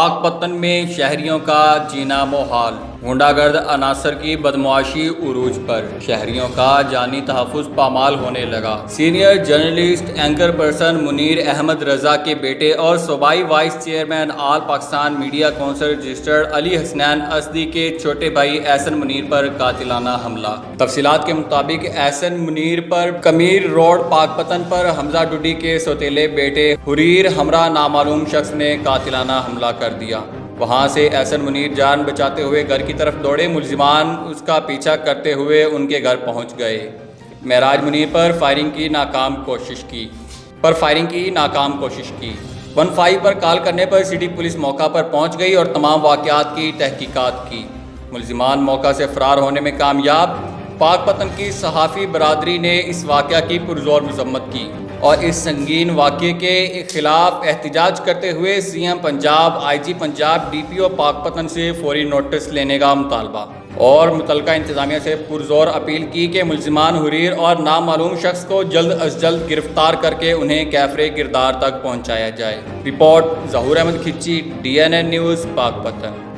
پاک پتن میں شہریوں کا جینا محال، غنڈہ گرد عناصر کی بدمعاشی عروج پر، شہریوں کا جانی تحفظ پامال ہونے لگا۔ Senior journalist anchor person Munir Ahmed Raza کے بیٹے اور صوبائی vice chairman all Pakistan media council registered Ali Hasnain Asadi کے چھوٹے بھائی احسن منیر پر قاتلانہ حملہ۔ تفصیلات کے مطابق احسن منیر پر کمیر روڈ پاک پتن پر حمزہ ڈوڈی کے سوتیلے بیٹے حریر ہمراہ نامعلوم شخص نے قاتلانہ حملہ کر دیا۔ وہاں سے احسن منیر جان بچاتے ہوئے گھر کی طرف دوڑے، ملزمان اس کا پیچھا کرتے ہوئے ان کے گھر پہنچ گئے۔ معراج منیر پر فائرنگ کی ناکام کوشش کی۔ 15 پر کال کرنے پر سٹی پولیس موقع پر پہنچ گئی اور تمام واقعات کی تحقیقات کی۔ ملزمان موقع سے فرار ہونے میں کامیاب۔ پاک پتن کی صحافی برادری نے اس واقعہ کی پرزور مذمت کی اور اس سنگین واقعے کے خلاف احتجاج کرتے ہوئے سی ایم پنجاب، آئی جی پنجاب، ڈی پی او پاک پتن سے فوری نوٹس لینے کا مطالبہ اور متعلقہ انتظامیہ سے پرزور اپیل کی کہ ملزمان حریر اور نامعلوم شخص کو جلد از جلد گرفتار کر کے انہیں کیفر کردار تک پہنچایا جائے۔ رپورٹ ظہور احمد کھچی، DNN نیوز، پاک پتن۔